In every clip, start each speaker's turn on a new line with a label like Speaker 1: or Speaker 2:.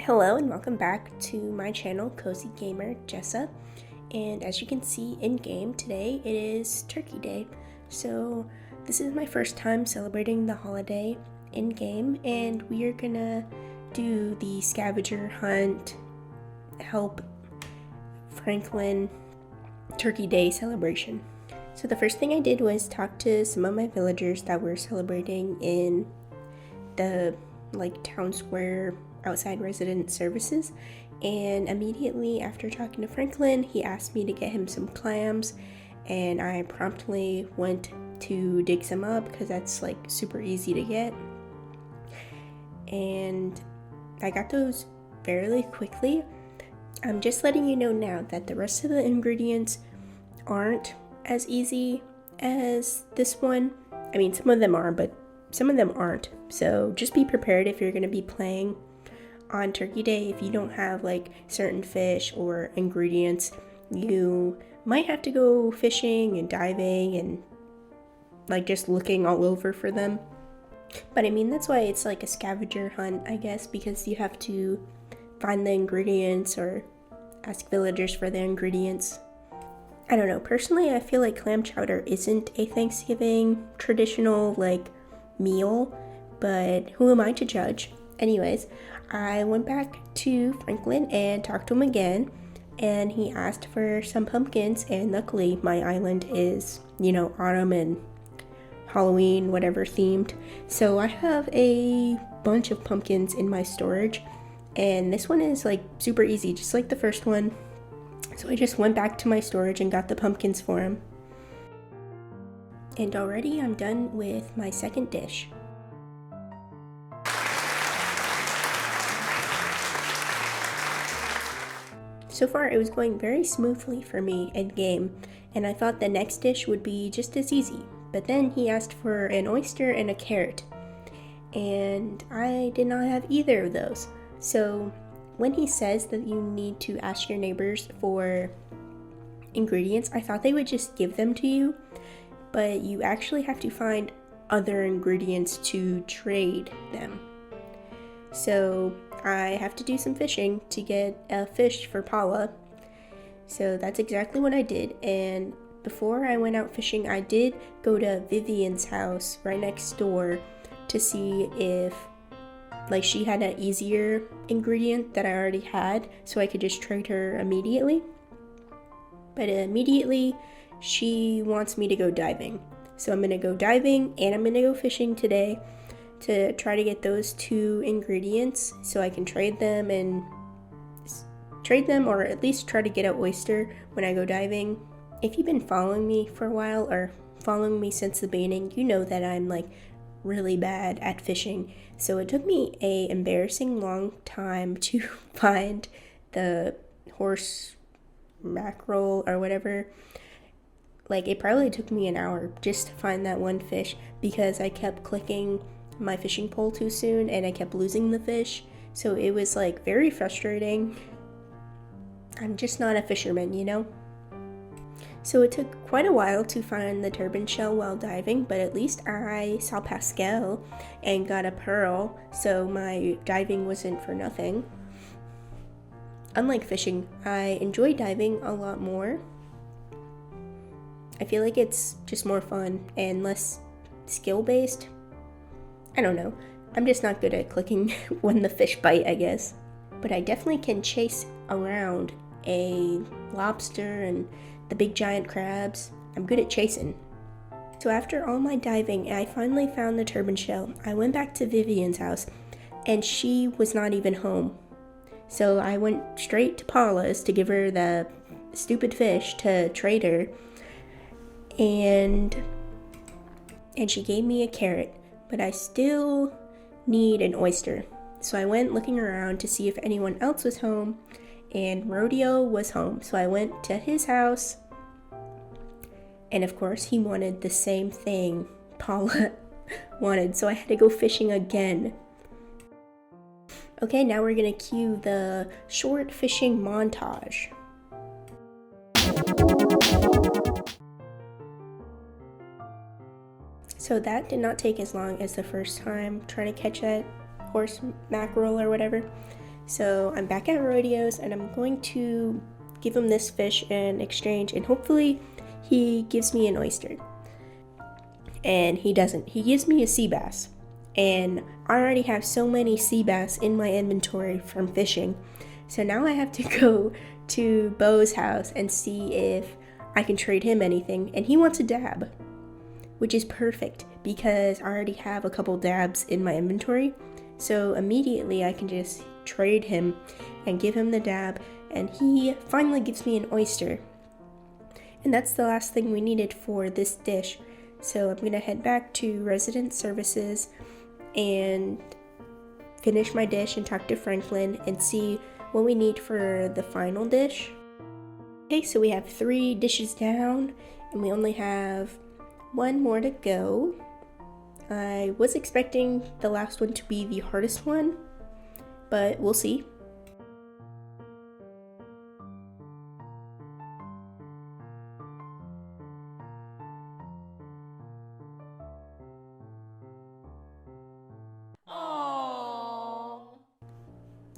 Speaker 1: Hello and welcome back to my channel, Cozy Gamer Jessa. And as you can see in game today, it is Turkey Day. So this is my first time celebrating the holiday in game, and we are gonna do the scavenger hunt, help Franklin Turkey Day celebration. So the first thing I did was talk to some of my villagers that were celebrating in the town square outside resident services, and immediately after talking to Franklin, he asked me to get him some clams, and I promptly went to dig some up because that's super easy to get, and I got those fairly quickly. I'm just letting you know now that the rest of the ingredients aren't as easy as this one. I mean, some of them are, but some of them aren't, so just be prepared if you're going to be playing on Turkey Day. If you don't have certain fish or ingredients, you might have to go fishing and diving and just looking all over for them. But I mean, that's why it's like a scavenger hunt, I guess, because you have to find the ingredients or ask villagers for the ingredients. I don't know, personally I feel like clam chowder isn't a Thanksgiving traditional meal, but who am I to judge? Anyways, I went back to Franklin and talked to him again, and he asked for some pumpkins, and luckily my island is, autumn and Halloween, whatever themed. So I have a bunch of pumpkins in my storage, and this one is super easy, just like the first one. So I just went back to my storage and got the pumpkins for him. And already I'm done with my second dish. So far it was going very smoothly for me in game, and I thought the next dish would be just as easy, but then he asked for an oyster and a carrot, and I did not have either of those. So when he says that you need to ask your neighbors for ingredients, I thought they would just give them to you, but you actually have to find other ingredients to trade them. So I have to do some fishing to get a fish for Paula. So that's exactly what I did. And before I went out fishing, I did go to Vivian's house right next door to see if she had an easier ingredient that I already had, so I could just trade her immediately. But immediately she wants me to go diving. So I'm gonna go diving and I'm gonna go fishing today to try to get those two ingredients so I can trade them or at least try to get an oyster when I go diving. If you've been following me for a while or following me since the beginning, you know that I'm really bad at fishing. So it took me a embarrassing long time to find the horse mackerel or whatever. It probably took me an hour just to find that one fish because I kept clicking my fishing pole too soon and I kept losing the fish. So it was very frustrating. I'm just not a fisherman, So it took quite a while to find the turban shell while diving, but at least I saw Pascal and got a pearl, so my diving wasn't for nothing. Unlike fishing, I enjoy diving a lot more. I feel like it's just more fun and less skill-based. I don't know. I'm just not good at clicking when the fish bite, I guess. But I definitely can chase around a lobster and the big giant crabs. I'm good at chasing. So after all my diving, I finally found the turban shell. I went back to Vivian's house, and she was not even home. So I went straight to Paula's to give her the stupid fish to trade her, and she gave me a carrot, but I still need an oyster. So I went looking around to see if anyone else was home, and Rodeo was home. So I went to his house, and of course he wanted the same thing Paula wanted, so I had to go fishing again. Okay, now we're gonna cue the short fishing montage. So that did not take as long as the first time trying to catch that horse mackerel or whatever. So I'm back at Rodeo's and I'm going to give him this fish in exchange, and hopefully he gives me an oyster. And he doesn't. He gives me a sea bass. And I already have so many sea bass in my inventory from fishing. So now I have to go to Bo's house and see if I can trade him anything. And he wants a dab, which is perfect because I already have a couple dabs in my inventory. So immediately I can just trade him and give him the dab, and he finally gives me an oyster. And that's the last thing we needed for this dish. So I'm gonna head back to resident services and finish my dish and talk to Franklin and see what we need for the final dish. Okay, so we have 3 dishes down and we only have 1 more to go. I was expecting the last one to be the hardest one, but we'll see.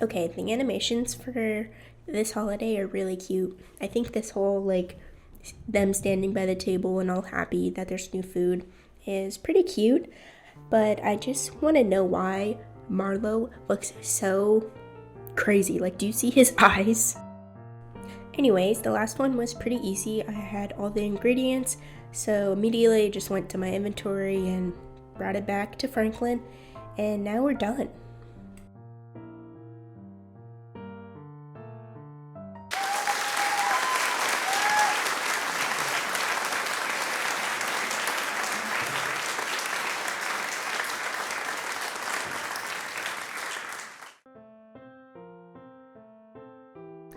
Speaker 1: Okay, the animations for this holiday are really cute. I think this whole, like, them standing by the table and all happy that there's new food is pretty cute, but I just want to know why Marlowe looks so crazy. Like, do you see his eyes? Anyways, the last one was pretty easy. I had all the ingredients, so immediately I just went to my inventory and brought it back to Franklin, and now we're done.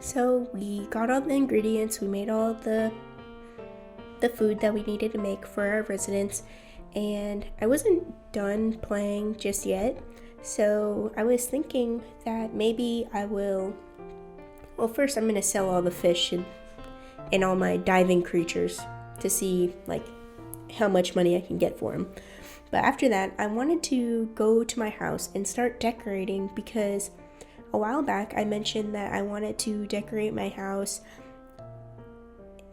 Speaker 1: So we got all the ingredients, we made all the food that we needed to make for our residents, and I wasn't done playing just yet. So I was thinking that maybe I will, well, first I'm gonna sell all the fish and all my diving creatures to see like how much money I can get for them. But after that, I wanted to go to my house and start decorating because a while back I mentioned that I wanted to decorate my house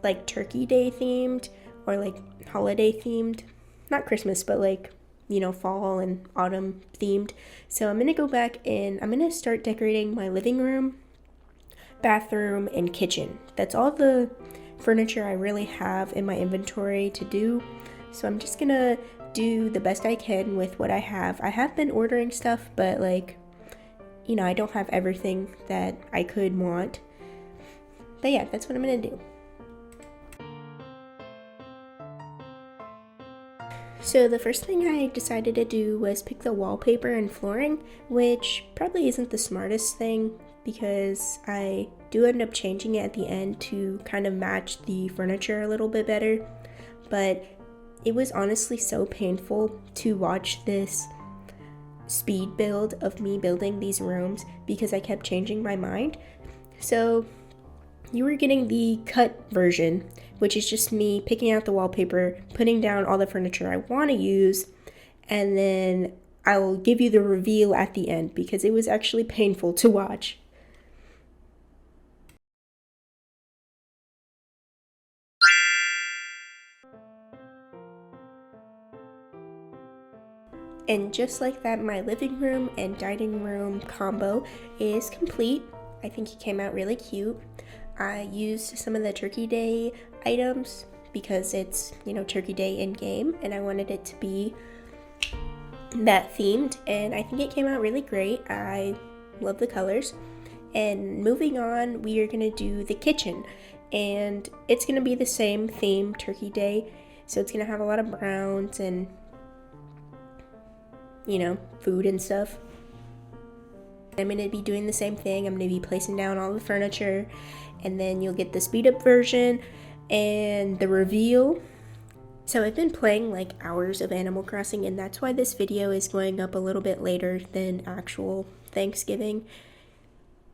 Speaker 1: like Turkey Day themed or like holiday themed. Not Christmas, but like, you know, fall and autumn themed. So I'm gonna go back and I'm gonna start decorating my living room, bathroom, and kitchen. That's all the furniture I really have in my inventory to do. So I'm just gonna do the best I can with what I have. I have been ordering stuff, but like, you know, I don't have everything that I could want. But yeah, that's what I'm gonna do. So the first thing I decided to do was pick the wallpaper and flooring, which probably isn't the smartest thing because I do end up changing it at the end to kind of match the furniture a little bit better. But it was honestly so painful to watch this speed build of me building these rooms because I kept changing my mind. So you were getting the cut version, which is just me picking out the wallpaper, putting down all the furniture I want to use, and then I will give you the reveal at the end because it was actually painful to watch. And just like that, my living room and dining room combo is complete. I think it came out really cute. I used some of the Turkey Day items because it's, you know, Turkey Day in game and I wanted it to be that themed, and I think it came out really great. I love the colors. And moving on, we are gonna do the kitchen, and it's gonna be the same theme, Turkey Day. So it's gonna have a lot of browns and, you know, food and stuff. I'm gonna be doing the same thing. I'm gonna be placing down all the furniture, and then you'll get the speed up version and the reveal. So I've been playing like hours of Animal Crossing, and that's why this video is going up a little bit later than actual Thanksgiving,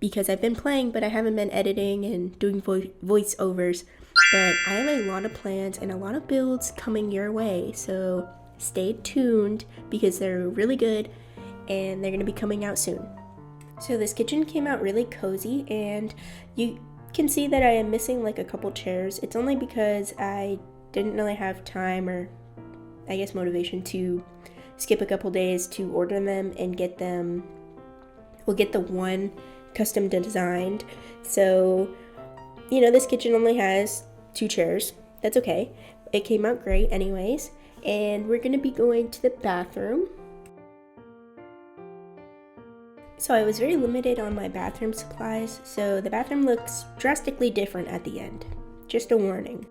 Speaker 1: because I've been playing but I haven't been editing and doing voiceovers. But I have a lot of plans and a lot of builds coming your way, so stay tuned because they're really good and they're going to be coming out soon. So this kitchen came out really cozy, and you can see that I am missing like a couple chairs. It's only because I didn't really have time, or I guess motivation, to skip a couple days to order them and get them. We'll get the one custom designed. So, this kitchen only has 2 chairs. That's okay. It came out great anyways. And we're gonna be going to the bathroom. So I was very limited on my bathroom supplies, so the bathroom looks drastically different at the end. Just a warning.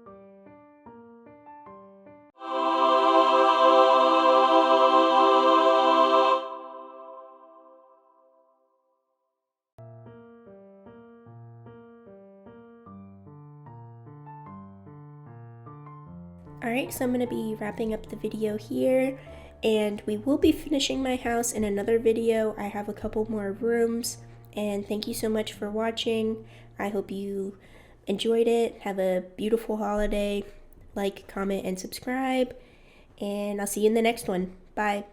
Speaker 1: Alright, so I'm going to be wrapping up the video here, and we will be finishing my house in another video. I have a couple more rooms, and thank you so much for watching. I hope you enjoyed it. Have a beautiful holiday. Like, comment, and subscribe, and I'll see you in the next one. Bye.